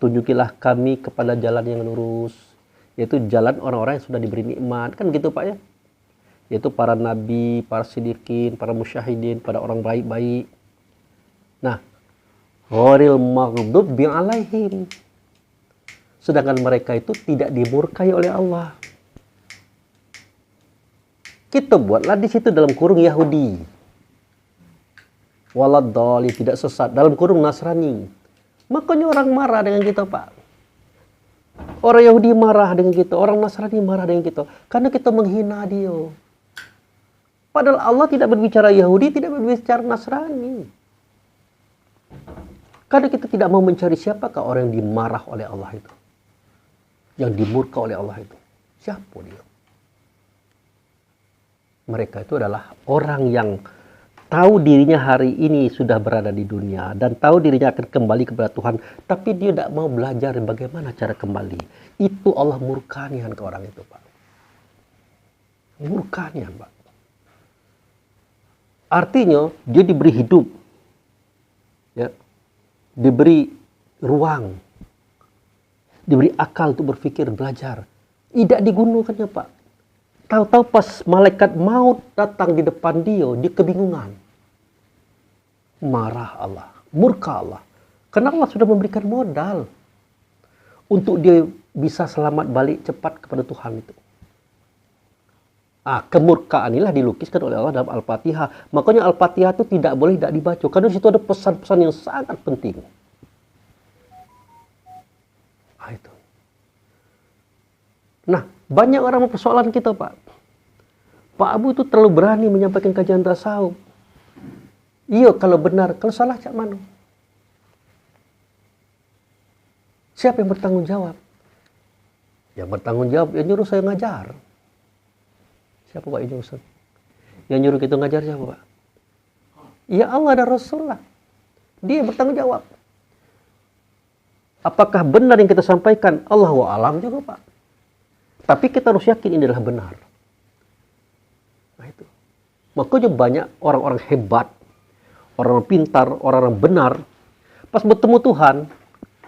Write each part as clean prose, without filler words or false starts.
tunjukilah kami kepada jalan yang lurus, yaitu jalan orang-orang yang sudah diberi nikmat. Kan gitu Pak ya. Yaitu para nabi, para siddiqin, para musyahidin, pada orang baik-baik. Nah, ghairil maghdubi alaihim. Sedangkan mereka itu tidak dimurkai oleh Allah. Kita buatlah di situ dalam kurung Yahudi. Waladdallin, tidak sesat, dalam kurung Nasrani. Makanya orang marah dengan kita, Pak. Orang Yahudi marah dengan kita, orang Nasrani marah dengan kita, karena kita menghina dia. Padahal Allah tidak berbicara Yahudi, tidak berbicara Nasrani. Karena kita tidak mau mencari siapakah orang yang dimarah oleh Allah itu. Yang dimurka oleh Allah itu. Siapa dia? Mereka itu adalah orang yang tahu dirinya hari ini sudah berada di dunia dan tahu dirinya akan kembali kepada Tuhan, tapi dia tidak mau belajar bagaimana cara kembali. Itu Allah murkanian ke orang itu, Pak. Murkanian, Pak. Artinya dia diberi hidup, ya, diberi ruang, diberi akal untuk berpikir, belajar. Tidak digunakannya, Pak. Tahu-tahu pas malaikat maut datang di depan dia kebingungan. Marah Allah, murka Allah. Karena Allah sudah memberikan modal untuk dia bisa selamat balik cepat kepada Tuhan itu. Kemurkaan inilah dilukiskan oleh Allah dalam Al-Fatihah. Makanya Al-Fatihah itu tidak boleh tidak dibaca. Karena di situ ada pesan-pesan yang sangat penting. Itu. Nah, banyak orang persoalan kita, Pak. Pak Abu itu terlalu berani menyampaikan kajian tasawuf. Iya, kalau benar, kalau salah cak mana? Siapa yang bertanggung jawab? Yang bertanggung jawab yang nyuruh saya ngajar. Siapa Pak yang nyuruh? Yang nyuruh kita ngajar siapa, Pak? Ya Allah dan Rasulullah. Dia bertanggung jawab. Apakah benar yang kita sampaikan? Allahu a'lam juga, Pak. Tapi kita harus yakin ini adalah benar. Nah itu. Makanya banyak orang-orang hebat, orang pintar, orang benar. Pas bertemu Tuhan,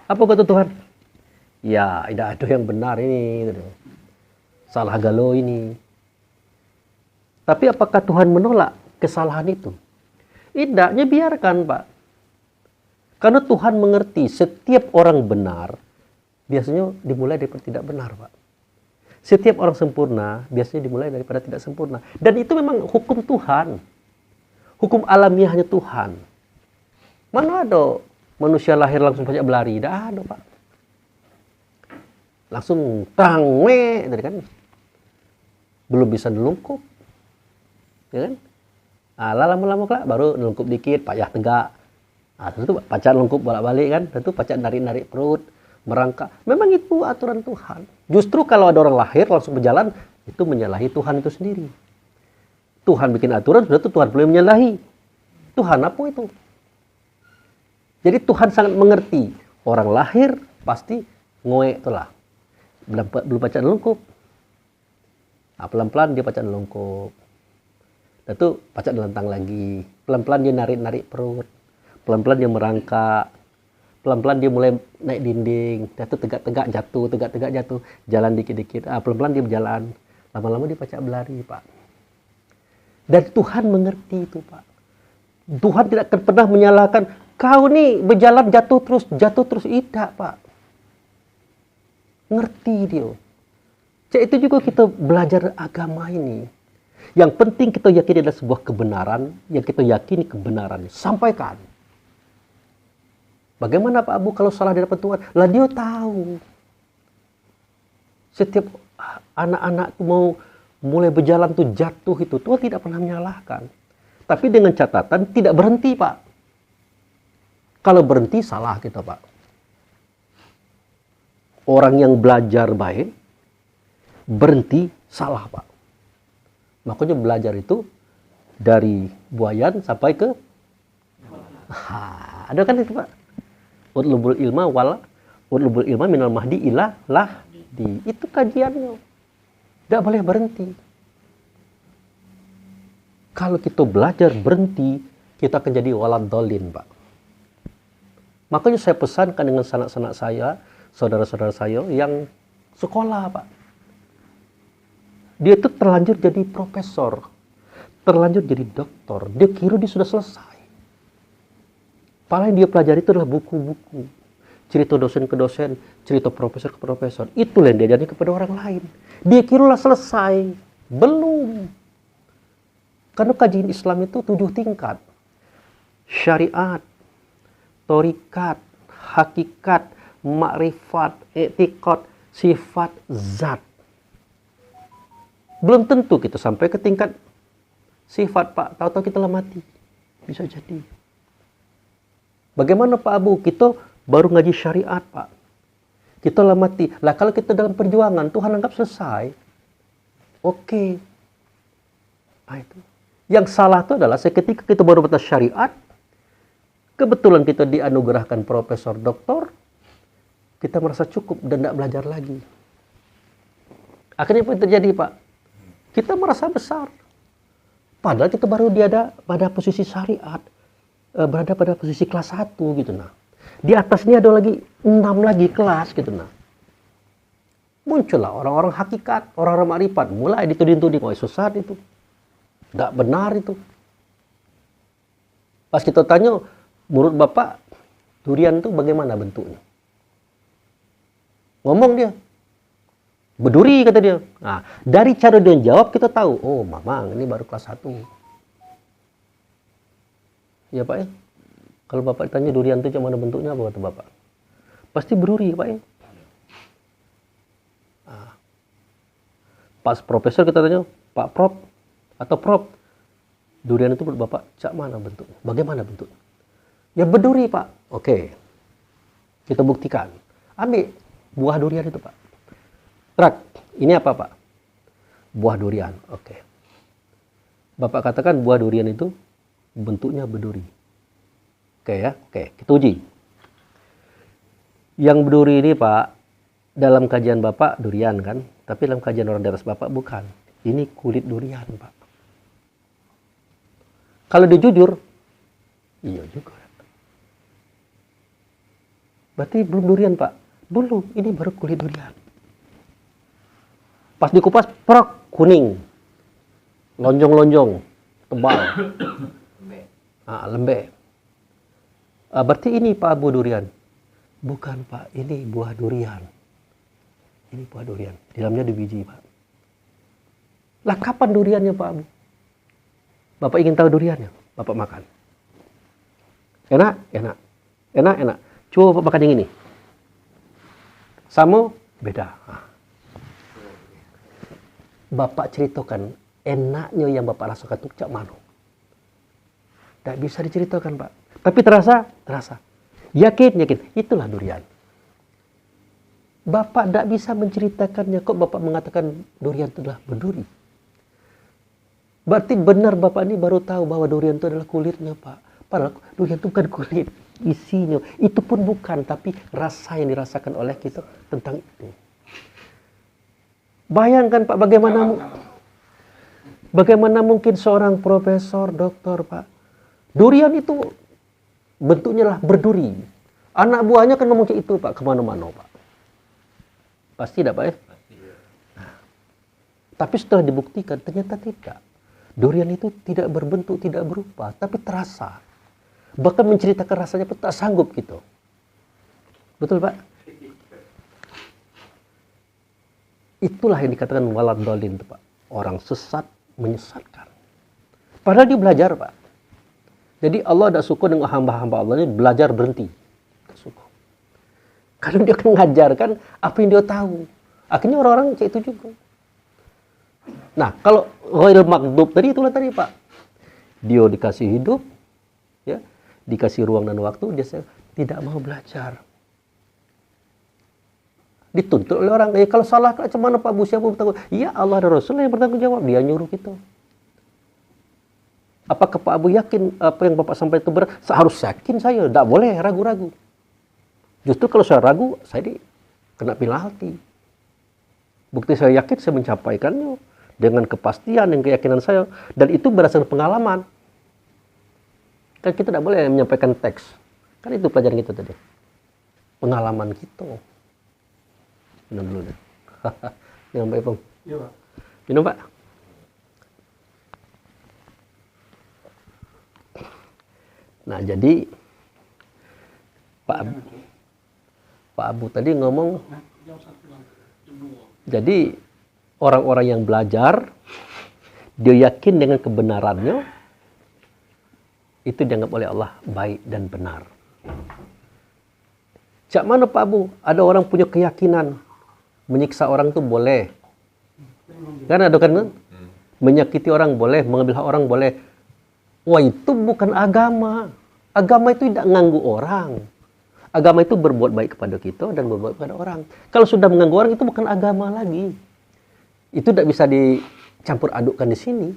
apa kata Tuhan? Ya, tidak ada yang benar ini. Salah galau ini. Tapi apakah Tuhan menolak kesalahan itu? Tidaknya biarkan, Pak. Karena Tuhan mengerti setiap orang benar biasanya dimulai dari tidak benar, Pak. Setiap orang sempurna biasanya dimulai daripada tidak sempurna. Dan itu memang hukum Tuhan. Hukum alamiahnya Tuhan. Mana ada manusia lahir langsung pajak belari? Tidak ada, Pak. Langsung tangwe, tadi kan. Belum bisa nelungkup. Ya kan? Lama-lama baru nelungkup dikit, payah tegak. Tentu pacar lengkup bolak-balik kan, tentu pacar narik-narik perut, merangkak. Memang itu aturan Tuhan. Justru kalau ada orang lahir langsung berjalan, itu menyalahi Tuhan itu sendiri. Tuhan bikin aturan, sudah itu Tuhan boleh menyalahi. Tuhan apa itu? Jadi Tuhan sangat mengerti. Orang lahir pasti ngoek itulah. Belum pacar lengkup. Pelan-pelan dia pacar lengkup. Tentu pacar lentang lagi. Pelan-pelan dia narik-narik perut. Pelan-pelan dia merangkak, pelan-pelan dia mulai naik dinding, tegak-tegak jatuh, jalan dikit-dikit, pelan-pelan dia berjalan, lama-lama dia pacak berlari, Pak. Dan Tuhan mengerti itu, Pak. Tuhan tidak akan pernah menyalahkan, kau nih berjalan jatuh terus, tidak, Pak. Ngerti dia. Jadi itu juga kita belajar agama ini. Yang penting kita yakini adalah sebuah kebenaran, yang kita yakini kebenarannya, sampaikan. Bagaimana Pak Abu kalau salah di hadapan Tuhan? Lah dia tahu. Setiap anak-anak mau mulai berjalan tuh jatuh itu, Tuhan tidak pernah menyalahkan. Tapi dengan catatan tidak berhenti, Pak. Kalau berhenti salah kita, Pak. Orang yang belajar baik, berhenti salah, Pak. Makanya belajar itu dari buayan sampai ke ada kan itu, Pak. Utlubul ilma minal mahdi ila lahdi. Itu kajiannya. Tidak boleh berhenti. Kalau kita belajar berhenti, kita akan jadi waladdallin, Pak. Makanya saya pesankan dengan sanak-sanak saya, saudara-saudara saya yang sekolah, Pak. Dia itu terlanjur jadi profesor, terlanjur jadi doktor. Dia kira dia sudah selesai. Paling dia pelajari itu adalah buku-buku. Cerita dosen ke dosen, cerita profesor ke profesor. Itulah yang dia ajarkan kepada orang lain. Dia kira selesai. Belum. Karena kajian Islam itu 7 tingkat. Syariat, torikat, hakikat, makrifat, etikot, sifat, zat. Belum tentu kita sampai ke tingkat sifat, Pak. Tahu-tahu kita mati. Bisa jadi. Bagaimana Pak Abu? Kita baru ngaji syariat, Pak. Kita mati. Lah kalau kita dalam perjuangan, Tuhan anggap selesai. Oke. Nah, itu. Yang salah itu adalah seketika kita baru batas syariat, kebetulan kita dianugerahkan profesor doktor, kita merasa cukup dan tidak belajar lagi. Akhirnya apa yang terjadi, Pak? Kita merasa besar. Padahal kita baru pada posisi syariat, berada pada posisi kelas 1 gitu nah. Di atasnya ada lagi 6 lagi kelas gitu nah. Muncullah orang-orang hakikat, orang-orang makrifat, mulai dituding-tuding, oh sesat itu. Tidak benar itu. Pas kita tanya, menurut Bapak, durian itu bagaimana bentuknya? Ngomong dia. Berduri kata dia. Nah, dari cara dia jawab kita tahu, oh mamang ini baru kelas 1. Ya Pak ya. Kalau Bapak ditanya durian itu mana bentuknya, apa kata Bapak? Pasti berduri Pak ya. Nah, pas profesor kita tanya, Pak Prof atau Prof, durian itu menurut Bapak cak mana bentuknya? Bagaimana bentuknya? Ya berduri Pak. Oke. Kita buktikan. Ambil buah durian itu Pak. Trak, ini apa Pak? Buah durian. Oke. Bapak katakan buah durian itu bentuknya berduri. Oke ya, oke, kita uji. Yang berduri ini Pak, dalam kajian Bapak durian kan, tapi dalam kajian orang daras Bapak bukan. Ini kulit durian Pak. Kalau dia jujur, iya juga. Berarti belum durian Pak? Belum, ini baru kulit durian. Pas dikupas, prok, kuning. Lonjong-lonjong, tebal. Lembek. Berarti ini Pak buah durian. Bukan Pak, ini buah durian. Ini buah durian. Di dalamnya ada biji Pak. Lah kapan duriannya Pak Abu? Bapak ingin tahu duriannya? Bapak makan. Enak? Enak. Enak? Enak. Coba Bapak makan yang ini. Sama? Beda. Bapak ceritakan enaknya yang Bapak rasakan itu cak mana? Tidak bisa diceritakan Pak. Tapi terasa? Terasa. Yakin? Yakin. Itulah durian. Bapak tidak bisa menceritakannya. Kok Bapak mengatakan durian itu adalah berduri? Berarti benar Bapak ini baru tahu bahwa durian itu adalah kulitnya Pak. Padahal durian itu bukan kulit. Isinya. Itu pun bukan. Tapi rasa yang dirasakan oleh kita tentang itu. Bayangkan Pak bagaimana mungkin seorang profesor, doktor Pak. Durian itu bentuknya lah berduri. Anak buahnya kan ngomong itu Pak kemana-mana Pak. Pasti tidak Pak ya? Pasti, ya. Nah, tapi setelah dibuktikan ternyata tidak. Durian itu tidak berbentuk, tidak berupa, tapi terasa. Bahkan menceritakan rasanya pun tak sanggup gitu. Betul Pak? Itulah yang dikatakan walad dolin Pak. Orang sesat menyesatkan. Padahal dia belajar Pak. Jadi Allah tidak suka dengan hamba-hamba Allah ini belajar berhenti. Tak suka. Karena dia akan mengajarkan apa yang dia tahu. Akhirnya orang-orang itu juga. Nah, kalau ghairil maghdub tadi itulah tadi Pak. Dia dikasih hidup, ya, dikasih ruang dan waktu, dia tidak mau belajar. Dituntut oleh orang, kalau salah macam mana Pak Bu, siapa bertanggung? Iya Allah dan Rasul yang bertanggung jawab, dia nyuruh kita. Apakah Pak Abu yakin apa yang Bapak sampaikan itu benar? Harus yakin saya, tidak boleh ragu-ragu. Justru kalau saya ragu, saya kena penalti. Bukti saya yakin, saya mencapaikannya dengan kepastian dan keyakinan saya. Dan itu berdasarkan pengalaman. Kan kita tidak boleh menyampaikan teks. Kan itu pelajaran kita tadi. Pengalaman kita. Minum dulu deh. Minum Pak Ipung. Iya, Pak. Minum Pak. Nah jadi Pak Abu tadi ngomong, jadi orang-orang yang belajar, dia yakin dengan kebenarannya, itu dianggap oleh Allah baik dan benar. Cak mana Pak Abu? Ada orang punya keyakinan menyiksa orang itu boleh. Kan ada kan? Menyakiti orang boleh, mengambil hak orang boleh. Wah itu bukan agama. Agama itu tidak mengganggu orang. Agama itu berbuat baik kepada kita dan berbuat kepada orang. Kalau sudah mengganggu orang itu bukan agama lagi. Itu tidak bisa dicampur adukkan di sini.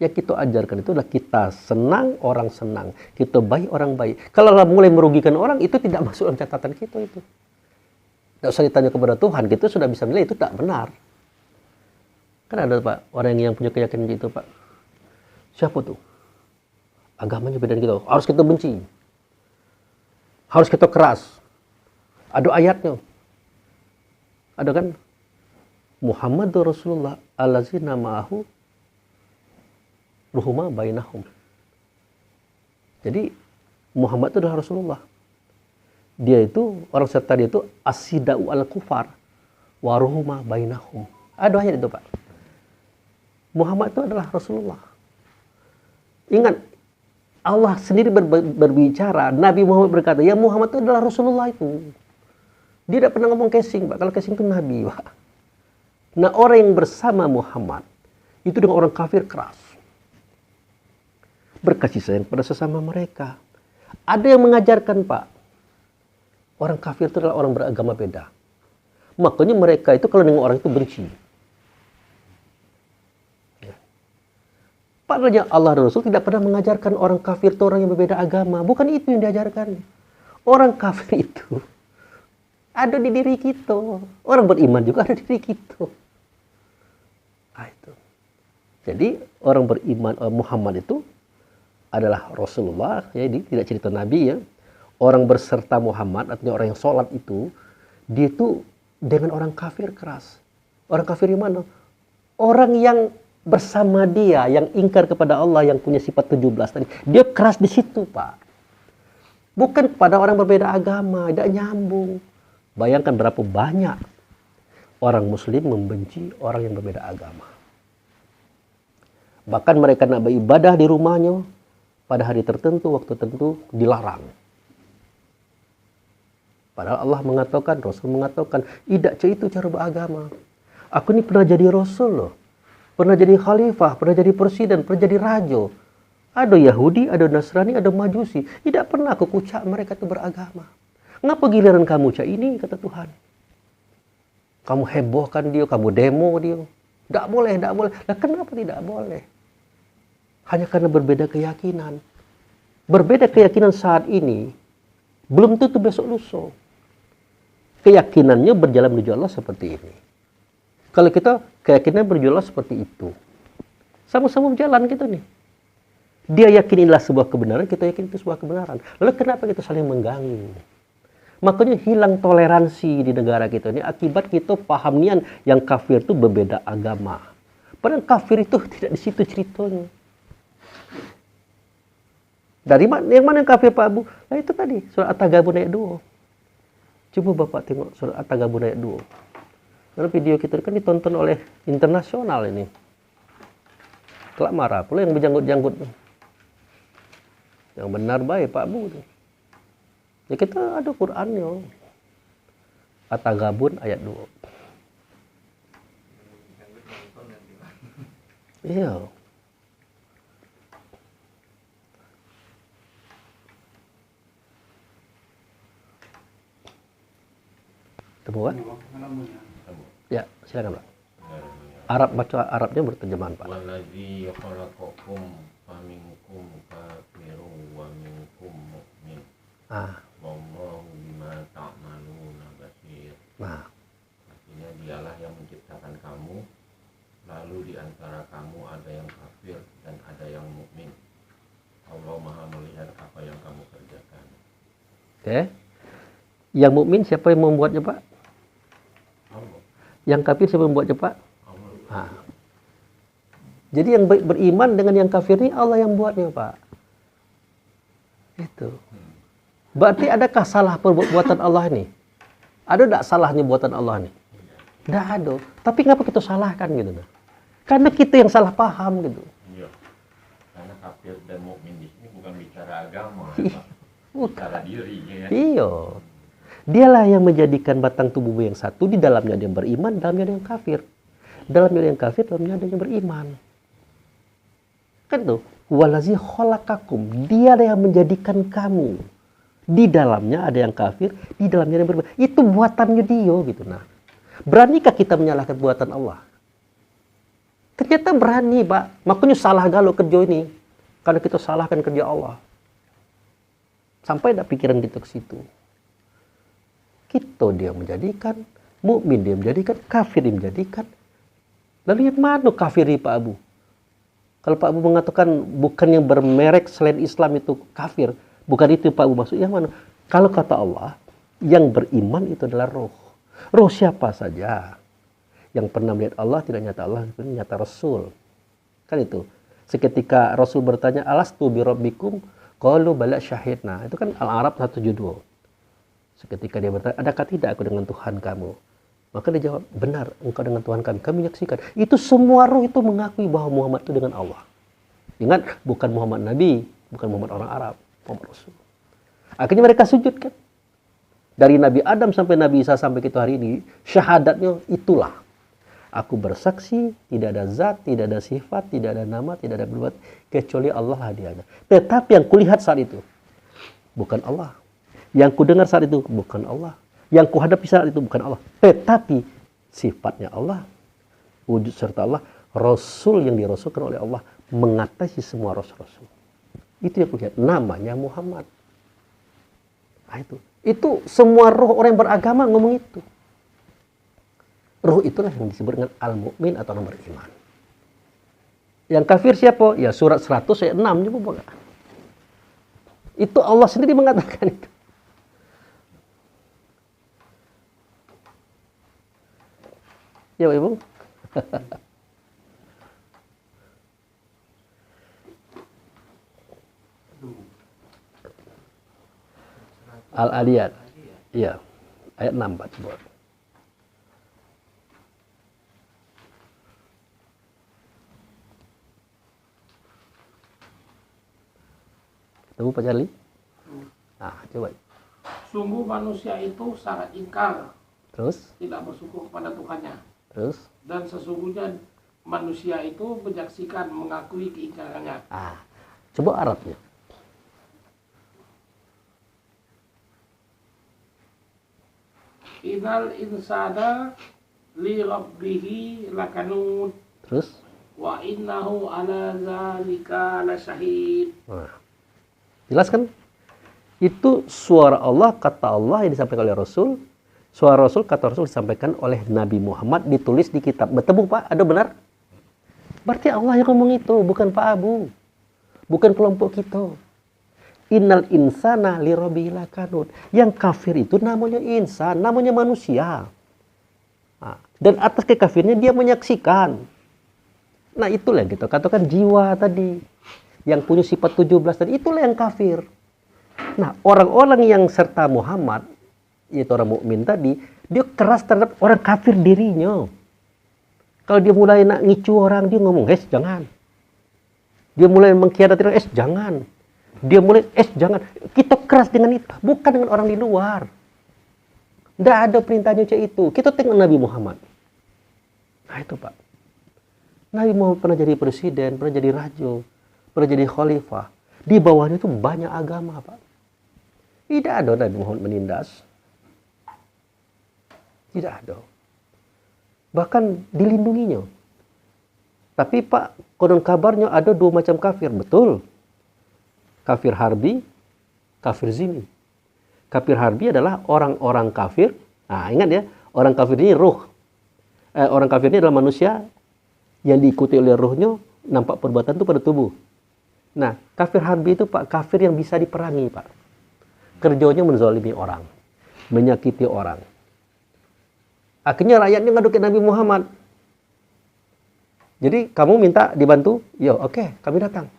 Ya kita ajarkan itu adalah kita senang, orang senang. Kita baik, orang baik. Kalau mulai merugikan orang, itu tidak masuk dalam catatan kita itu. Tidak usah ditanya kepada Tuhan, kita sudah bisa menilai itu tak benar. Kan ada Pak, orang yang punya keyakinan gitu Pak. Siapa tuh? Agamanya beda dengan kita. Harus kita benci. Harus kita keras. Ada ayatnya. Ada kan? Muhammadur Rasulullah allazina ma'ahu ruhuma bainahum. Jadi Muhammad itu adalah Rasulullah. Dia itu, orang serta dia itu asidau al kufar wa ruhuma bainahum. Ada ayat itu Pak. Muhammad itu adalah Rasulullah. Ingat, Allah sendiri berbicara, Nabi Muhammad berkata, ya Muhammad itu adalah Rasulullah itu. Dia tidak pernah ngomong casing Pak. Kalau casing itu Nabi Pak. Nah orang yang bersama Muhammad, itu dengan orang kafir keras. Berkasih sayang pada sesama mereka. Ada yang mengajarkan Pak, orang kafir itu adalah orang beragama beda. Makanya mereka itu kalau dengan orang itu benci. Ya. Padahal Allah dan Rasul tidak pernah mengajarkan orang kafir itu orang yang berbeda agama. Bukan itu yang diajarkan. Orang kafir itu ada di diri kita. Orang beriman juga ada di diri kita. Nah, itu. Jadi orang beriman Muhammad itu adalah Rasulullah, ya, ini tidak cerita Nabi ya. Orang berserta Muhammad, artinya orang yang sholat itu, dia itu dengan orang kafir keras. Orang kafir yang mana? Orang yang bersama dia, yang ingkar kepada Allah, yang punya sifat 17 tadi. Dia keras di situ Pak. Bukan kepada orang berbeda agama, tidak nyambung. Bayangkan berapa banyak orang muslim membenci orang yang berbeda agama. Bahkan mereka nak beribadah di rumahnya, pada hari tertentu, waktu tertentu, dilarang. Padahal Allah mengatakan, Rasul mengatakan, tidak itu cara beragama. Aku ini pernah jadi Rasul loh. Pernah jadi khalifah, pernah jadi presiden, pernah jadi raja. Ada Yahudi, ada Nasrani, ada Majusi. Tidak pernah aku kucak mereka itu beragama. Ngapa giliran kamu cak ini, kata Tuhan. Kamu hebohkan dia, kamu demo dia. Tidak boleh, tidak boleh. Nah, kenapa tidak boleh? Hanya karena berbeda keyakinan. Berbeda keyakinan saat ini, belum tentu besok lusa. Keyakinannya berjalan menuju Allah seperti ini. Kalau kita keyakinan berjalan seperti itu, sama-sama berjalan kita nih. Dia yakin inilah sebuah kebenaran, kita yakin itu sebuah kebenaran. Lalu kenapa kita saling mengganggu? Makanya hilang toleransi di negara kita ini akibat kita paham nian yang kafir itu berbeda agama. Padahal kafir itu tidak di situ ceritanya. Dari mana, yang mana yang kafir Pak Abu? Nah itu tadi, surat At-Taghabun ayat 2. Coba Bapak tengok surat At-Taghabun ayat 2. Karena video kita kan ditonton oleh internasional ini. Kelak marah pula yang berjanggut-janggut. Yang benar baik Pak Abu. Ya kita ada Qur'annya. At-Taghabun ayat 2. Iya. Temu kan? Ya, silakan Pak. Arab baca Arabnya berterjemahan Pak. Waladzi khalaqakum faminkum kafirun wa minkum mu'min. Wallahu bima ta'maluna basir. Nah, artinya dialah yang menciptakan kamu, lalu di antara kamu ada yang kafir dan ada yang mukmin. Allah Maha melihat apa yang kamu Oke. Yang mukmin siapa yang membuatnya, Pak? Allah. Yang kafir siapa yang membuatnya, Pak? Allah. Nah. Jadi yang beriman dengan yang kafir ini Allah yang buatnya, Pak. Itu. Berarti adakah salah perbuatan Allah ini? Ada enggak salahnya buatan Allah ini? Enggak ada. Tapi ngapa kita salahkan gitu nah? Karena kita yang salah paham gitu. Iya. Karena kafir dan mukmin di sini bukan bicara agama, Iya. Pak. Bicara diri ya. Iya. Dialah yang menjadikan batang tubuhmu yang satu, di dalamnya ada yang beriman, dalamnya ada yang kafir. Dalamnya ada yang kafir, dalamnya ada yang beriman. Kan tuh, walazi khalaqakum, dia yang menjadikan kamu. Di dalamnya ada yang kafir, di dalamnya ada yang beriman. Itu buatannya dia gitu nah. Beranikah kita menyalahkan buatan Allah? Ternyata berani, Pak. Makanya salah galau kerja ini. Karena kita salahkan kerja Allah. Sampai ada pikiran kita ke situ. Kita dia menjadikan, mukmin dia menjadikan, kafir dia menjadikan. Lalu yang mana kafir Pak Abu? Kalau Pak Abu mengatakan bukan yang bermerek selain Islam itu kafir, bukan itu Pak Abu maksud. Yang mana? Kalau kata Allah, yang beriman itu adalah roh. Roh siapa saja yang pernah melihat Allah, tidak nyata Allah, itu nyata Rasul. Kan itu. Seketika Rasul bertanya, alastu bi rabbikum? Qalu bala syahidna. Itu kan Al-A'raf 172. Seketika dia bertanya, adakah tidak aku dengan Tuhan kamu? Maka dia jawab, benar, engkau dengan Tuhan kami. Kami menyaksikan. Itu semua roh itu mengakui bahwa Muhammad itu dengan Allah. Ingat, bukan Muhammad Nabi, bukan Muhammad orang Arab, Muhammad Rasul. Akhirnya mereka sujud kan. Dari Nabi Adam sampai Nabi Isa sampai kita hari ini, syahadatnya itulah. Aku bersaksi, tidak ada zat, tidak ada sifat, tidak ada nama, tidak ada berbuat, kecuali Allah hadiahnya. Tetapi yang kulihat saat itu, bukan Allah. Yang kudengar saat itu, bukan Allah. Yang kuhadapi saat itu, bukan Allah. Tetapi sifatnya Allah, wujud serta Allah, Rasul yang dirasulkan oleh Allah, mengatasi semua Rasul-Rasul. Itu yang kulihat, namanya Muhammad. Nah itu semua roh orang yang beragama ngomong itu. Roh itulah yang disebut dengan al-mu'min atau orang beriman. Yang kafir siapa? Ya surat 100 ayat 6 juga. Itu Allah sendiri mengatakan itu. Ya Pak Ibu? Al-Adiyat. Iya. Ayat 6 Pak coba. Tahu Pak Charlie? Nah, coba. Sungguh manusia itu sangat ingkar, Terus? tidak bersyukur kepada Tuhannya. Terus? Dan sesungguhnya manusia itu menyaksikan, mengakui keingkarannya. Coba Arabnya. Innal insana li rabbihi lakanud. Terus? Wa innahu ala zalika lasyahid. Nah, jelas kan? Itu suara Allah, kata Allah yang disampaikan oleh Rasul. Suara Rasul, kata Rasul disampaikan oleh Nabi Muhammad, ditulis di kitab. Betul Pak? Ada benar? Berarti Allah yang ngomong itu, bukan Pak Abu. Bukan kelompok kita. Innal insana li rabbihi lakanud. Yang kafir itu namanya insan, namanya manusia. Nah, dan atas kekafirnya dia menyaksikan. Nah itulah yang kita katakan jiwa tadi. Yang punya sifat 17 tadi, itulah yang kafir. Nah orang-orang yang serta Muhammad, yaitu orang mukmin tadi, dia keras terhadap orang kafir dirinya. Kalau dia mulai nak ngicu orang, dia ngomong, jangan. Dia mulai mengkhianati orang, jangan. Dia mulai, jangan. Kita keras dengan itu, bukan dengan orang di luar. Tidak ada perintahnya cak itu. Kita tengok Nabi Muhammad. Nah itu Pak. Nabi Muhammad pernah jadi presiden, pernah jadi raja, pernah jadi khalifah. Di bawahnya itu banyak agama Pak. Tidak ada Nabi Muhammad menindas. Tidak ada. Bahkan dilindunginya. Tapi Pak, konon kabarnya ada 2 macam kafir. Betul. Kafir harbi, kafir zimmi. Kafir harbi adalah orang-orang kafir. Nah ingat ya, orang kafir ini ruh. Orang kafir ini adalah manusia yang diikuti oleh ruhnya, nampak perbuatan itu pada tubuh. Nah, kafir harbi itu Pak, kafir yang bisa diperangi Pak. kerjanya menzalimi orang, menyakiti orang. Akhirnya rakyatnya ngadu ke Nabi Muhammad. Jadi kamu minta dibantu? Yo, oke, kami datang.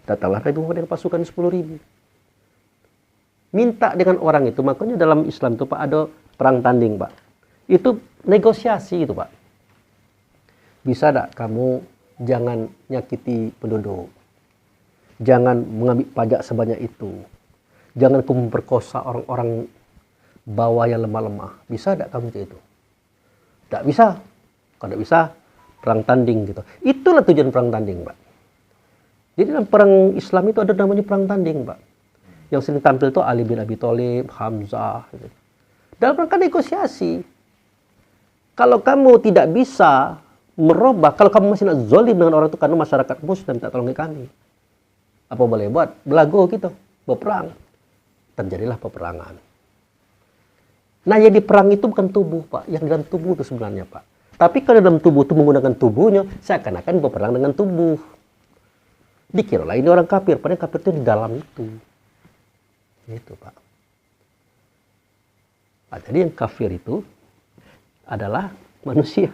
Datanglah Nabi Muhammad dengan pasukan 10.000. Minta dengan orang itu, makanya dalam Islam itu Pak ada perang tanding Pak. Itu negosiasi itu Pak. Bisa tak kamu jangan nyakiti penduduk. Jangan mengambil pajak sebanyak itu. Jangan kamu memperkosa orang-orang bawah yang lemah-lemah. Bisa tak kamu itu? Tak bisa. Kalau tidak bisa, perang tanding gitu. Itulah tujuan perang tanding, Pak. Jadi dalam perang Islam itu ada namanya perang tanding, Pak. Yang sering tampil itu Ali bin Abi Thalib, Hamzah. Gitu. Dalam rangka negosiasi. Kalau kamu tidak bisa merubah, kalau kamu masih nak zalim dengan orang itu karena masyarakat Muslim tak tolong kami. Apa boleh buat? Belago gitu, berperang. Terjadilah peperangan. Nah, yang diperang itu bukan tubuh, Pak. Yang dalam tubuh itu sebenarnya, Pak. Tapi kalau dalam tubuh itu menggunakan tubuhnya, seakan-akan berperang dengan tubuh. Dikiralah ini orang kafir, padahal kafir itu di dalam itu. Itu, Pak. Nah, jadi yang kafir itu adalah manusia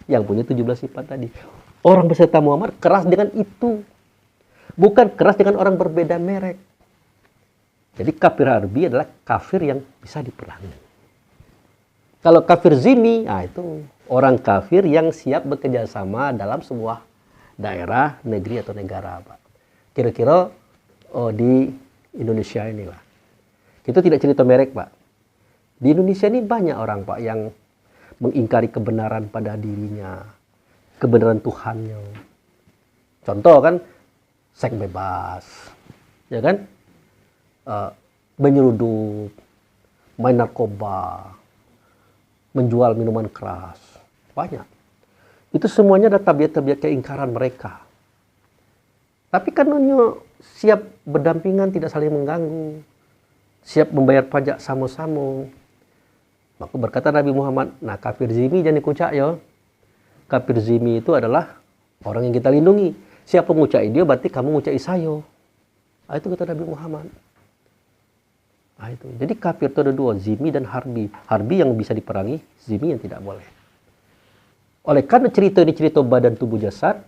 yang punya 17 sifat tadi. Orang beserta Muhammad keras dengan itu. Bukan keras dengan orang berbeda merek. Jadi kafir harbi adalah kafir yang bisa diperangi. Kalau kafir zimmi, nah itu orang kafir yang siap bekerja sama dalam sebuah daerah, negeri atau negara, Pak. Kira-kira di Indonesia inilah. Kita tidak cerita merek, Pak. Di Indonesia ini banyak orang, Pak, yang mengingkari kebenaran pada dirinya, kebenaran Tuhannya. Contoh kan, seks bebas, ya kan? Menyeludup, main narkoba, menjual minuman keras, banyak. Itu semuanya ada tabiat-tabiat keingkaran mereka. Tapi karena siap berdampingan, tidak saling mengganggu, siap membayar pajak sama-sama. Maka berkata Nabi Muhammad, nah kafir zimmi jangan dikucak ya. Kafir zimmi itu adalah orang yang kita lindungi. Siapa mengucai dia, berarti kamu mengucai saya. Nah, itu kata Nabi Muhammad. Nah, itu. Jadi kafir itu ada dua, zimmi dan harbi. Harbi yang bisa diperangi, zimmi yang tidak boleh. Oleh karena cerita ini cerita badan tubuh jasad,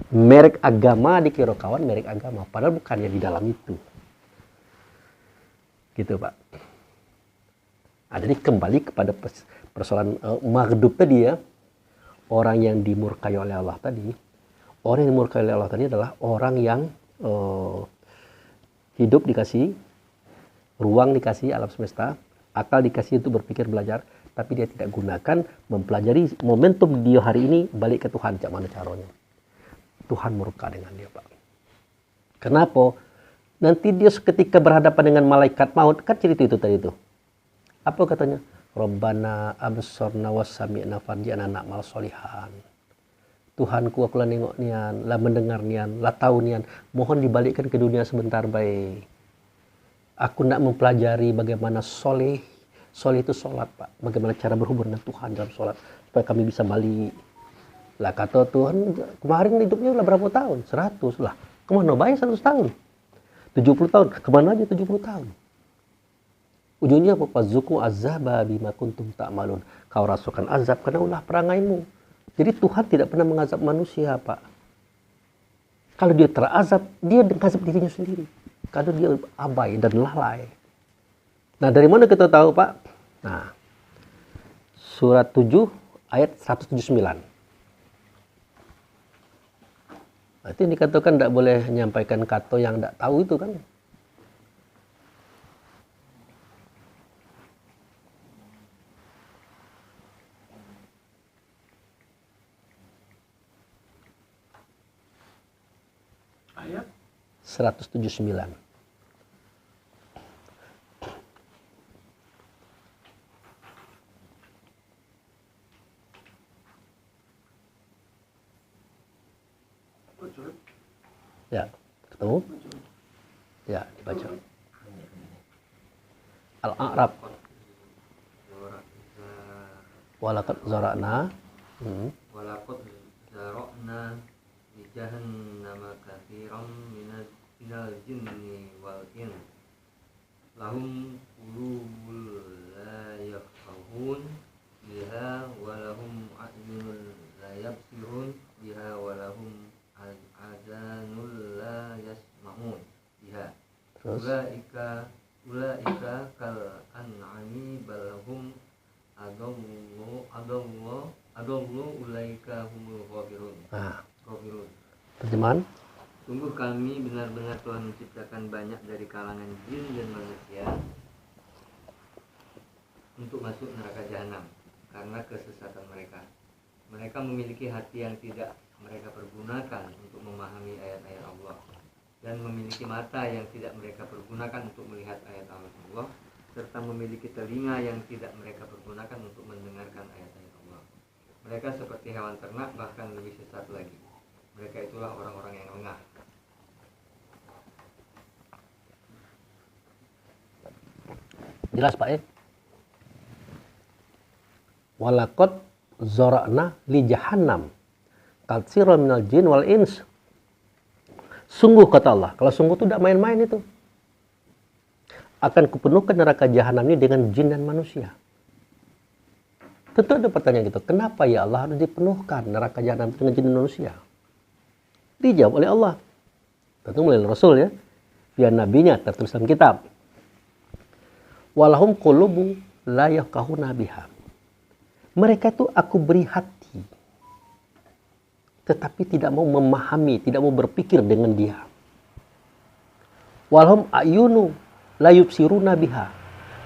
merek agama dikira kawan merek agama. Padahal bukannya di dalam itu. Gitu, Pak. Nah, jadi kembali kepada persoalan maghdub tadi ya. Orang yang dimurkai oleh Allah tadi. Orang yang dimurkai oleh Allah tadi adalah orang yang hidup dikasih, ruang dikasih alam semesta, akal dikasih untuk berpikir belajar, tapi dia tidak gunakan mempelajari momentum dia hari ini balik ke Tuhan. Cak mana caranya? Tuhan murka dengan dia, Pak. Kenapa? Nanti dia ketika berhadapan dengan malaikat maut, kan cerita itu tadi itu. Apa katanya? Rabbana absorna wasami'na farji'na na'mal solihan. Tuhanku, aku lah nengok nian, lah mendengar nian, lah tahu nian. Mohon dibalikkan ke dunia sebentar baik. Aku nak mempelajari bagaimana soleh. Soleh itu sholat, Pak. Bagaimana cara berhubungan dengan Tuhan dalam sholat. Supaya kami bisa balik. Lah kata Tuhan, kemarin hidupnya lah berapa tahun? 100 lah. Kemana baik 100 tahun? 70 tahun. Kemana aja 70 tahun? Ujungnya apa? Fazuku azaba bima kuntum ta'malun. Kau rasakan azab karena ulah perangaimu. Jadi Tuhan tidak pernah mengazab manusia, Pak. Kalau dia terazab, dia mengazab dirinya sendiri. Kalau dia abai dan lalai. Nah, dari mana kita tahu, Pak? Nah, surat 7 ayat 179. Nah, itu dikatakan tidak boleh menyampaikan kata yang tidak tahu itu kan. Ayat 179. Ya, ketemu? Ya, dibaca. Al-A'raf. Walaqad zara'na. Walaqad zara'na li jahannama katsiran minal jinni wal ins lahum qulubul la yafqahun biha wa lahum a'yunun la yabsirun biha wa lahum adanul la yasma'un biha. Terus Ulaika kal an'ami bal hum adallu ulaika humul ghafirun. Ghafirun. terjemahan. Sungguh kami benar-benar telah menciptakan banyak dari kalangan jin dan manusia untuk masuk neraka jahanam karena kesesatan mereka. Mereka memiliki hati yang tidak mereka pergunakan untuk memahami ayat-ayat Allah, dan memiliki mata yang tidak mereka pergunakan untuk melihat ayat Allah, serta memiliki telinga yang tidak mereka pergunakan untuk mendengarkan ayat-ayat Allah. Mereka seperti hewan ternak, bahkan lebih sesat lagi. Mereka itulah orang-orang yang lengah. Jelas Pak ya? Walaqad zara'na li jahannam katsiran minal jin wal ins. Sungguh kata Allah, kalau sungguh itu tidak main-main itu. Akan kupenuhkan neraka jahanam ini dengan jin dan manusia. Tentu ada pertanyaan gitu, kenapa ya Allah harus dipenuhkan neraka jahanam dengan jin dan manusia? Dijawab oleh Allah. Tentu melalui Rasul ya. Via nabinya tertulis dalam kitab. Walahum qulubu la yafqahuna biha. Mereka itu aku beri hati, tetapi tidak mau memahami, tidak mau berpikir dengan dia. Walhum ayunu la yubsiruna biha.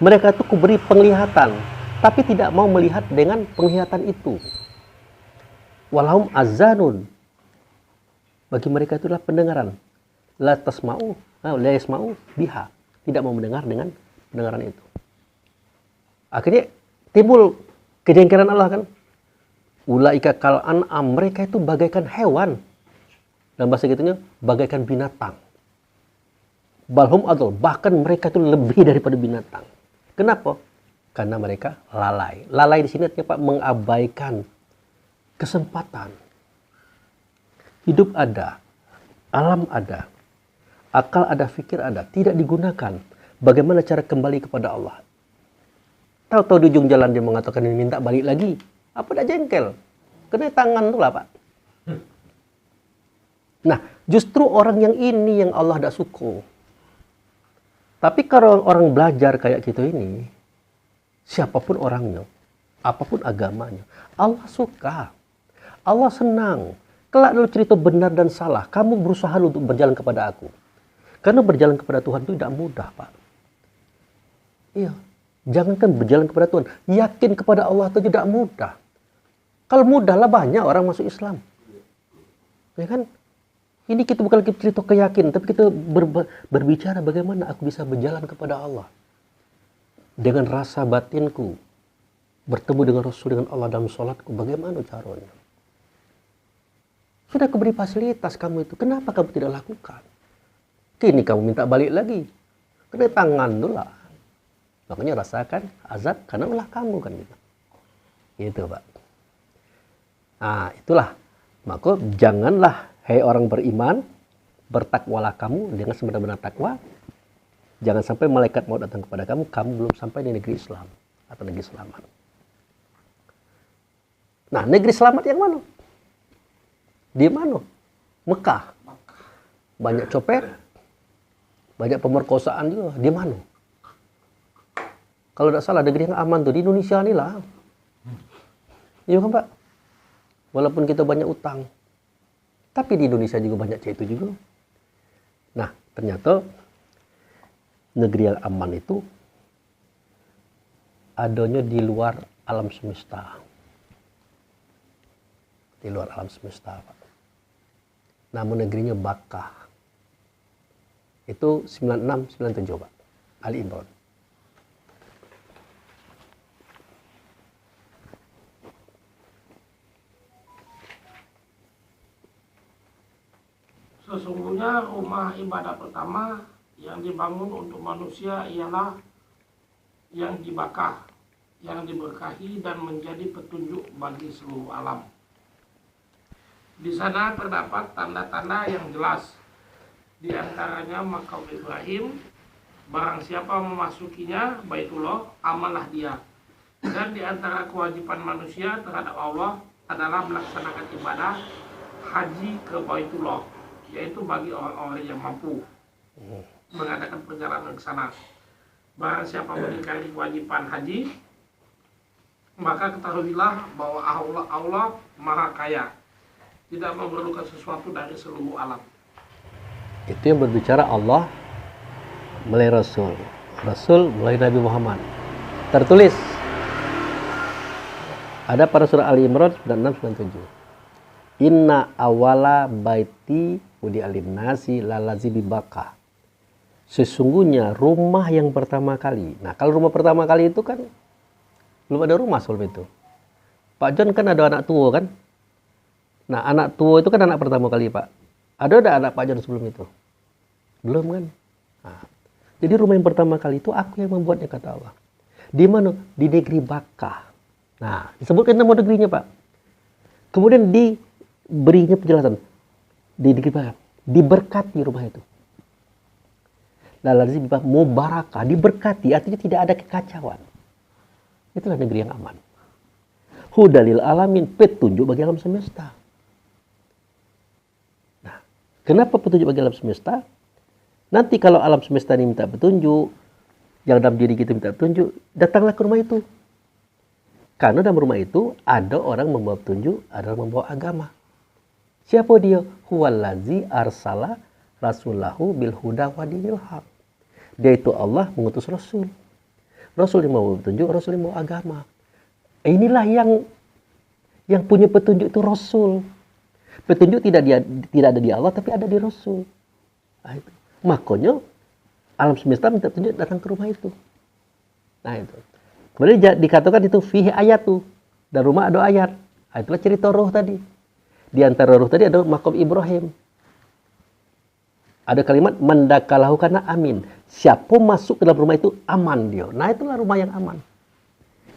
Mereka itu kuberi penglihatan, tapi tidak mau melihat dengan penglihatan itu. Walhum azanun. Bagi mereka itulah pendengaran. La tasma'u, la yasma'u biha. Tidak mau mendengar dengan pendengaran itu. Akhirnya timbul kejengkelan Allah kan. Ulaika kal an'am, mereka itu bagaikan hewan. Dalam bahasa gitunya bagaikan binatang. Balhum adol, bahkan mereka itu lebih daripada binatang. Kenapa? Karena mereka lalai. Lalai di sini artinya Pak mengabaikan kesempatan. Hidup ada, alam ada, akal ada, fikir ada, tidak digunakan. Bagaimana cara kembali kepada Allah? Tahu-tahu di ujung jalan dia mengatakan ini minta balik lagi. Apa dah jengkel? Kena tangan tu lah Pak. Nah, justru orang yang ini yang Allah tidak suka. Tapi kalau orang belajar kayak gitu ini, siapapun orangnya, apapun agamanya, Allah suka. Allah senang. Kelak dulu cerita benar dan salah, kamu berusaha untuk berjalan kepada aku. Karena berjalan kepada Tuhan itu tidak mudah, Pak. Iya. Jangankan berjalan kepada Tuhan, yakin kepada Allah itu tidak mudah. Kalau mudahlah banyak orang masuk Islam. Ya kan? Ini kita bukan lagi cerita keyakinan, tapi kita berbicara bagaimana aku bisa berjalan kepada Allah. Dengan rasa batinku, bertemu dengan Rasul, dengan Allah dalam sholatku, bagaimana caranya? Sudah kuberi fasilitas kamu itu, kenapa kamu tidak lakukan? Kini kamu minta balik lagi. Kena tangan dulu lah. Makanya rasakan azab karena ulah kamu kan gitu. Gitu Pak. Nah itulah. Maka janganlah hai orang beriman, bertakwalah kamu dengan sebenar-benar takwa. Jangan sampai malaikat mau datang kepada kamu, kamu belum sampai di negeri Islam atau negeri selamat. Nah negeri selamat yang mana? Di mana? Mekah. Banyak copet, banyak pemerkosaan juga. Di mana? Kalau tidak salah negeri yang aman tuh di Indonesia nih lah. Iya kan Pak? Walaupun kita banyak utang. Tapi di Indonesia juga banyak itu juga. Nah ternyata negeri yang aman itu adanya di luar alam semesta. Di luar alam semesta Pak. Namun negerinya Bakkah. Itu 96, 97 Pak. Ali Imran. Sesungguhnya rumah ibadah pertama yang dibangun untuk manusia ialah yang di Bakkah, yang diberkahi dan menjadi petunjuk bagi seluruh alam. Di sana terdapat tanda-tanda yang jelas, di antaranya makam Ibrahim Barang siapa memasukinya, Baitullah, amanlah dia. Dan di antara kewajiban manusia terhadap Allah adalah melaksanakan ibadah haji ke Baitullah, yaitu bagi orang-orang yang mampu mengadakan perjalanan ke sana. Barang siapa mengingkari kewajiban haji, maka ketahuilah bahwa Allah Maha Kaya, tidak memerlukan sesuatu dari seluruh alam. Itu yang berbicara Allah melalui Rasul. Rasul melalui Nabi Muhammad. Tertulis ada pada surah Ali Imran 96-97. Inna awala baiti wudi alinnasi lalazi bibaka. Sesungguhnya rumah yang pertama kali. Nah, kalau rumah pertama kali itu kan belum ada rumah sebelum itu. Pak John kan ada anak tua kan? Nah, anak tua itu kan anak pertama kali, Pak. Ada anak Pak John sebelum itu? Belum kan? Nah, jadi rumah yang pertama kali itu aku yang membuatnya, kata Allah. Di mana? Di negeri Bakkah. Nah, disebutkan nama negerinya, Pak. Kemudian diberinya penjelasan. Di negeri Bakkah. Diberkati rumah itu. Lalu mubarakah, diberkati, artinya tidak ada kekacauan. Itulah negeri yang aman. Hudalil alamin, petunjuk bagi alam semesta. Nah, kenapa petunjuk bagi alam semesta? Nanti kalau alam semesta ini minta petunjuk, yang dalam diri kita minta petunjuk, datanglah ke rumah itu. Karena dalam rumah itu ada orang membawa petunjuk, ada orang membawa agama. Siapa dia? Huwallazi arsala rasulahu bil huda wa dinil haq. Dia itu Allah mengutus Rasul. Rasul yang mau petunjuk, Rasul yang mau agama. Inilah yang punya petunjuk itu Rasul. Petunjuk tidak ada di Allah, tapi ada di Rasul. Nah, itu. Makanya alam semesta minta petunjuk datang ke rumah itu. Nah itu. Kemudian dikatakan itu fihi ayatu. Dan rumah ada ayat. Nah, itulah cerita roh tadi. Di antara roh tadi ada makom Ibrahim. Ada kalimat mandakalahu kana amin. Siapa masuk ke dalam rumah itu aman dia. Nah, itulah rumah yang aman.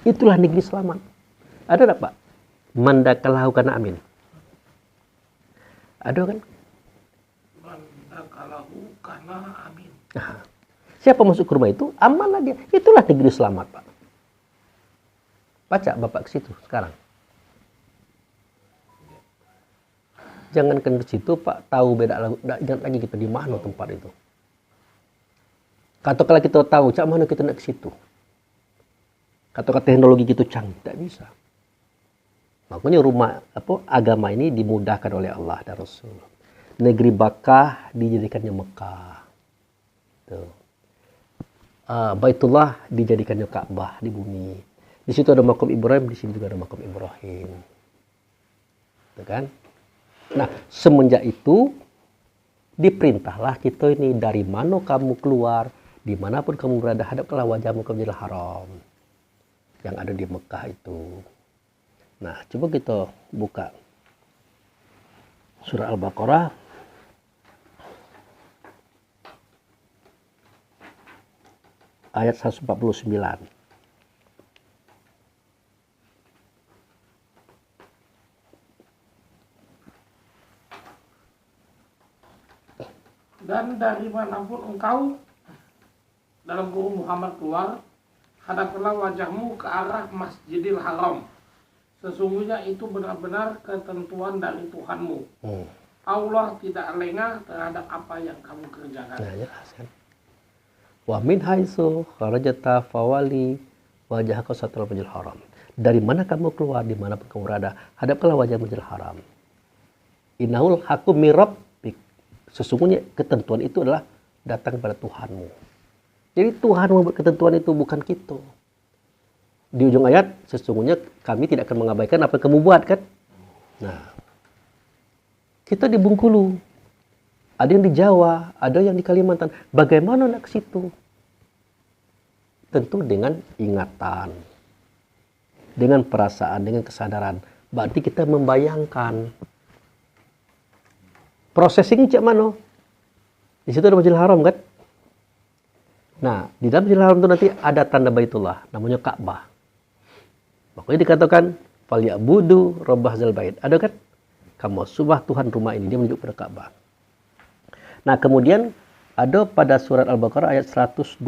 Itulah negeri selamat. Ada tak, Pak? Mandakalahu kana amin. Ada kan? Mandakalahu kana amin. Nah, siapa masuk ke rumah itu amanlah dia. Itulah negeri selamat, Pak. Baca Bapak ke situ sekarang. Jangankan ke situ, Pak, tahu beda ingat lagi kita di mana tempat itu. Katakanlah kita tahu, cak mana kita nak ke situ. Katakan teknologi gitu canggih, tidak bisa. Makanya rumah agama ini dimudahkan oleh Allah dan Rasul. Negeri Bakkah dijadikannya Mekah. Tuh. Baitullah dijadikannya Ka'bah di bumi. Di situ ada makam Ibrahim, di sini juga ada makam Ibrahim. Tuh kan? Nah, semenjak itu diperintahlah kita ini dari mana kamu keluar, dimanapun kamu berada, hadapkanlah wajahmu ke Masjidil Haram yang ada di Mekah itu. Nah, coba kita buka surah Al-Baqarah ayat 149. Dan dari manapun engkau dalam kurung Muhammad keluar, hadapkanlah wajahmu ke arah Masjidil Haram. Sesungguhnya itu benar-benar ketentuan dari Tuhanmu. Allah tidak lengah terhadap apa yang kamu kerjakan. Nah, jelas kan. Wa min haitsu kharajta fawali wajhaka satral Masjidil Haram. Dari mana kamu keluar, di mana kamu berada, hadapkanlah wajah Masjidil Haram. Innahul haqqu mir rabbik. Sesungguhnya ketentuan itu adalah datang kepada Tuhanmu. Jadi Tuhan membuat ketentuan itu, bukan kita. Di ujung ayat, sesungguhnya kami tidak akan mengabaikan apa yang kamu buat, kan? Nah, kita di Bengkulu, ada yang di Jawa, ada yang di Kalimantan. Bagaimana nak ke situ? Tentu dengan ingatan, dengan perasaan, dengan kesadaran. Berarti kita membayangkan. Prosesingnya cak mana? Di situ ada Masjidil Haram, kan? Nah, di dalam Masjidil Haram itu nanti ada tanda Baitullah, namanya Ka'bah. Makanya dikatakan falyabudu rabb hadzal bait. Ada kan? Kamu subah Tuhan rumah ini, dia menunjuk pada Ka'bah. Nah, kemudian Ada pada surat Al-Baqarah ayat 125.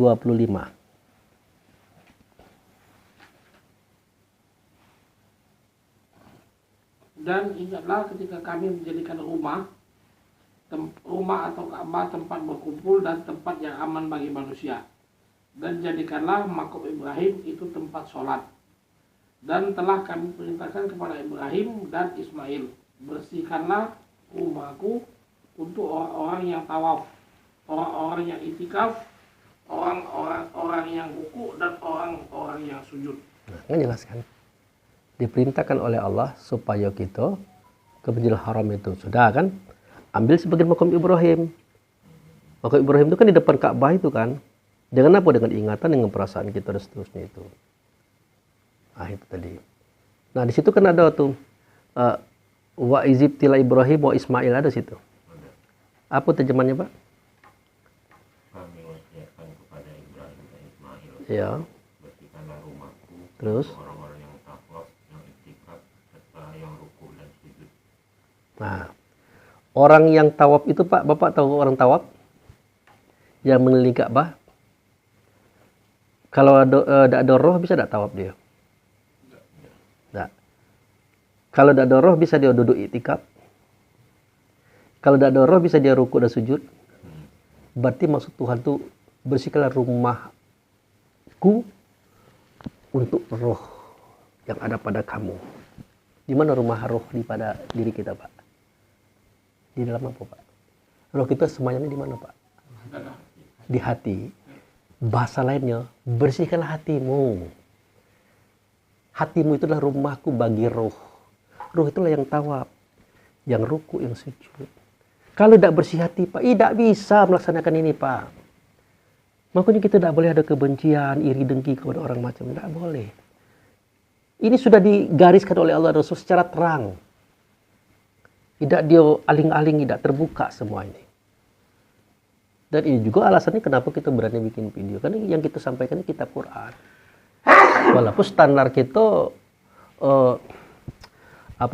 Dan ingatlah ketika kami menjadikan rumah atau Ka'bah tempat berkumpul dan tempat yang aman bagi manusia. Dan jadikanlah makam Ibrahim itu tempat sholat. Dan telah kami perintahkan kepada Ibrahim dan Ismail, bersihkanlah rumahku untuk orang-orang yang tawaf, orang-orang yang itikaf, orang-orang yang ruku, dan orang-orang yang sujud. Nah, kan jelaskan. Diperintahkan oleh Allah supaya kita ke Masjidil Haram itu. Sudah kan? Ambil sebagian makam Ibrahim. Makam Ibrahim itu kan di depan Ka'bah itu kan. Dengan apa? Dengan ingatan, dengan perasaan kita dan seterusnya itu. Ah, itu tadi. Nah, di situ kan ada tuh wa izibtila Ibrahim wa Ismail, ada situ. Apa terjemahannya, Pak? Kami wasiatkan kepada Ibrahim dan Ismail, Ya. bersihkanlah rumahku Terus? untuk orang-orang yang tawaf, yang iktikaf, serta yang ruku dan sujud. Nah, orang yang tawaf itu, Pak, Bapak tahu orang tawaf? Yang mengelilingi Ka'bah? Kalau ada roh bisa tak tawaf dia? Tidak. Kalau tidak ada roh bisa dia duduk iktikaf. Kalau tidak ada roh bisa dia ruku dan sujud. Berarti maksud Tuhan itu bersihkanlah rumahku untuk roh yang ada pada kamu. Di mana rumah roh pada diri kita, Pak? Di dalam apa, Pak? Roh kita semuanya di mana, Pak? Di hati. Bahasa lainnya, bersihkanlah hatimu. Hatimu itulah rumahku bagi roh. Roh itulah yang tawaf, yang ruku, yang sujud. Kalau tidak bersih hati, Pak, tidak bisa melaksanakan ini, Pak. Makanya kita tidak boleh ada kebencian, iri dengki kepada orang macam. Tidak boleh. Ini sudah digariskan oleh Allah Rasul secara terang. Tidak dia aling-aling, tidak terbuka semua ini. Dan ini juga alasannya kenapa kita berani bikin video. Karena yang kita sampaikan ini kitab Quran. Walaupun standar kita,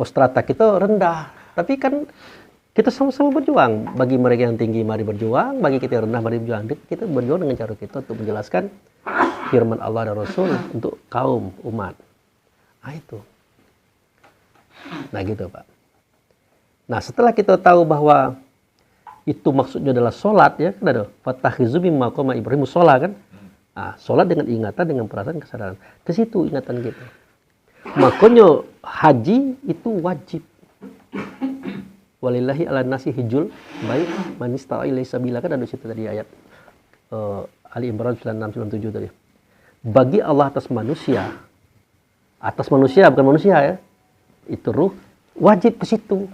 strata kita rendah. Tapi kan kita sama-sama berjuang. Bagi mereka yang tinggi, mari berjuang. Bagi kita yang rendah, mari berjuang. Kita berjuang dengan cara kita untuk menjelaskan firman Allah dan Rasul untuk kaum, umat. Nah itu. Nah gitu, Pak. Nah setelah kita tahu bahwa itu maksudnya adalah sholat, ya kan ada fatakhizu min maqama Ibrahim sholat kan. Nah, sholat dengan ingatan, dengan perasaan, kesadaran. Ke situ ingatan kita. Makanya haji itu wajib. Walillahi ala nasi hijul baik man istata'a ilaihi sabila, kan ada situ tadi ayat Ali Imran 96-97 tadi. Bagi Allah atas manusia bukan manusia ya, itu ruh wajib ke situ.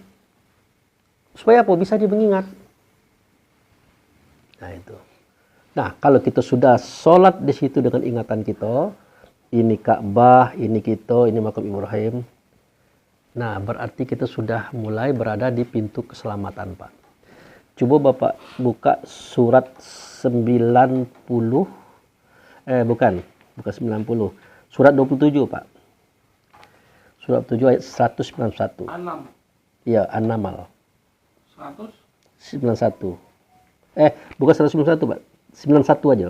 Supaya apa? Bisa dia mengingat. Nah itu. Nah kalau kita sudah sholat di situ dengan ingatan kita, ini Ka'bah, ini kita, ini makam Ibrahim. Nah berarti kita sudah mulai berada di pintu keselamatan, Pak. Coba Bapak buka surat 90, bukan 90, surat 27, Pak. Surat 7 ayat 191. Anam Iya, An-Naml 191. 91. Bukan 191, Pak. 91 aja.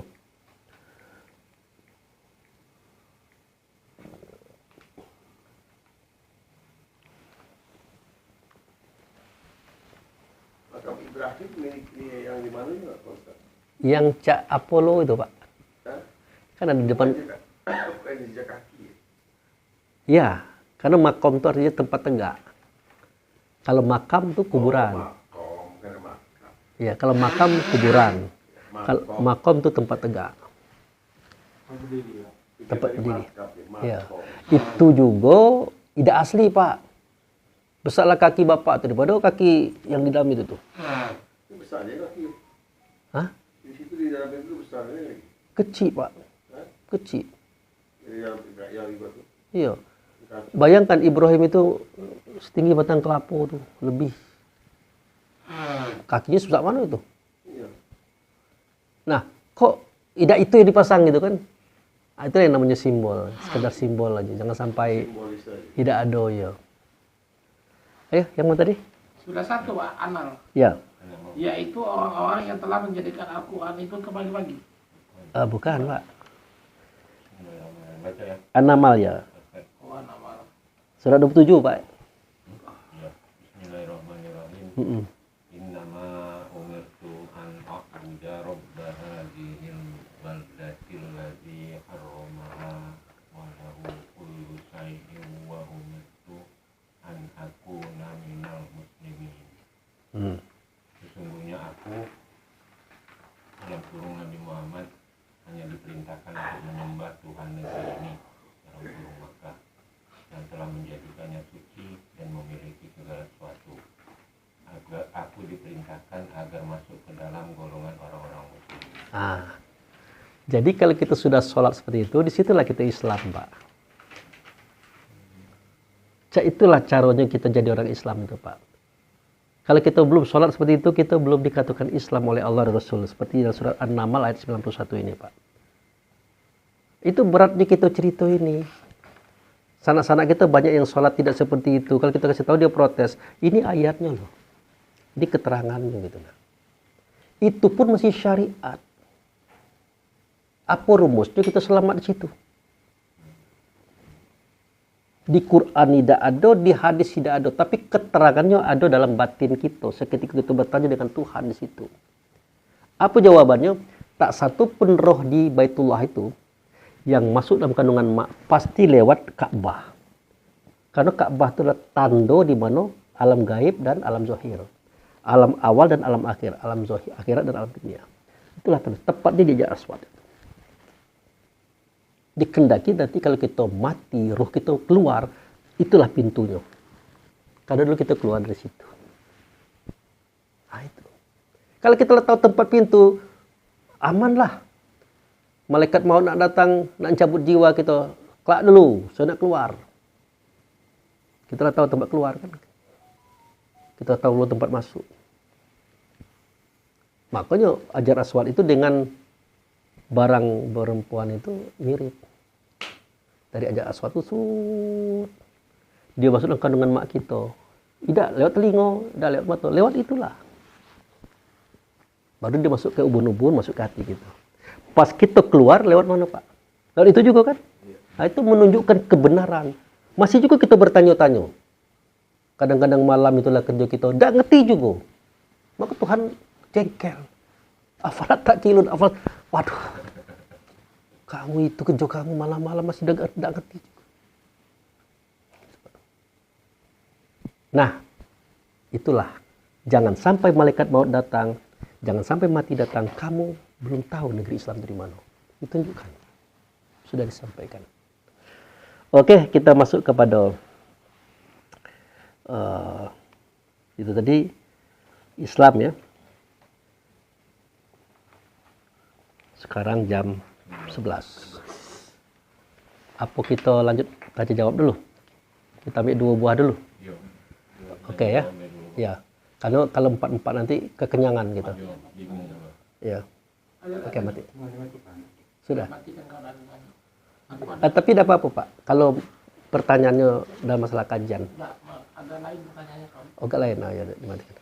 Makam Ibrahim milik yang di mana juga, Pak Ustaz? Yang Cak Apollo itu, Pak. Hah? Kan ada di depan. Bukan jejak kaki. Ya, karena makom itu artinya tempat tegak. Kalau makam itu kuburan. Makom, bukan makam. Ya, kalau makam kuburan. Kalau makom itu tempat tegak. Tempat berdiri. Ya. Itu juga tidak asli, Pak. Besarlah kaki Bapak itu daripada kaki yang di dalam itu tuh. Ini besarnya kaki. Hah? Di situ di dalam itu besarnya lagi. Kecil, Pak. Hah? Kecil. Jadi yang itu. Iya. Bayangkan Ibrahim itu setinggi batang kelapa tuh, lebih. Kakinya sebesar mana itu? Iya. Nah, kok tidak itu yang dipasang gitu kan? Nah, itu yang namanya simbol, sekedar simbol aja. Jangan sampai Simbolis aja. tidak ada ya. Ayo, yang mana tadi? Sudah satu, Pak, Anal. Ya. yaitu orang-orang yang telah menjadikan Al-Quran itu kebagi-bagi. Bukan, Pak. Baca ya. An-Naml ya. Oh, nama. Surat 27, Pak. Ya. Bismillahirrahmanirrahim. Mm-mm. Innama umirtu an a'budu rabba hadhil baldatil ladzi harramaha wa lahu kullu shay'in wa umirtu an akuna minal muslimin. Hmm. Sesungguhnya aku dalam kurung Nabi Muhammad hanya diperintahkan untuk menyembah Tuhan negeri ini dalam kurung Makkah yang telah menjadikannya suci dan memiliki segala sesuatu. Agar aku diperintahkan agar masuk ke dalam golongan orang-orang muslim. Jadi kalau kita sudah sholat seperti itu, disitulah kita Islam, Pak. Itulah caranya kita jadi orang Islam itu, Pak. Kalau kita belum sholat seperti itu, kita belum dikatakan Islam oleh Allah dan Rasul. Seperti dalam surat An-Naml ayat 91 ini, Pak. Itu beratnya kita cerita ini. Sanak-sanak kita banyak yang sholat tidak seperti itu. Kalau kita kasih tahu, dia protes. Ini ayatnya loh. Ini keterangannya gitu. Itu pun masih syariat. Apa rumusnya kita selamat di situ? Di Quran tidak ada, di hadis tidak ada, tapi keterangannya ada dalam batin kita. Seketika kita bertanya dengan Tuhan di situ. Apa jawabannya? Tak satu pun roh di Baitullah itu yang masuk dalam kandungan mak pasti lewat Ka'bah. Karena Ka'bah itu adalah tanda di mana alam gaib dan alam zahir. Alam awal dan alam akhir, alam zahir, akhirat dan alam dunia. Itulah tepatnya di Hajar Aswad. Dikendaki nanti kalau kita mati, ruh kita keluar, itulah pintunya. Karena dulu kita keluar dari situ. Nah itu. Kalau kita tahu tempat pintu, amanlah. Malaikat mau nak datang, nak cabut jiwa kita, kelak dulu, saya nak keluar. Kita tahu tempat keluar kan. Kita tahu dulu tempat masuk. Makanya Hajar Aswad itu dengan barang perempuan itu mirip. Dari Hajar Aswad itu dia masuk dalam kandungan mak kita. Tidak lewat telinga, tidak lewat mata, lewat itulah. Baru dia masuk ke ubun-ubun, masuk ke hati kita. Pas kita keluar lewat mana, Pak? Lewat itu juga kan? Nah, itu menunjukkan kebenaran. Masih juga kita bertanya-tanya. Kadang-kadang malam itulah kerja kita, tidak ngerti juga. Maka Tuhan jengkel. Afalat tak kilun, afalat. Waduh, kamu itu kerja kamu malam-malam masih tidak ngerti. Nah, itulah. Jangan sampai malaikat maut datang, jangan sampai mati datang, kamu belum tahu negeri Islam dari mana. Ditunjukkan. Sudah disampaikan. Oke, kita masuk kepada itu tadi Islam ya. Sekarang jam 11. Apa kita lanjut tanya jawab dulu? Kita ambil 2 buah dulu. Oke ya. Ya. Karena kalau 4-4 nanti kekenyangan gitu. Ya. Oke, mati. Sudah. Tapi tidak apa-apa, Pak. Kalau pertanyaannya dalam masalah kajian. Ada lain pertanyaannya, Pak. Agak lain, ya dimatikan.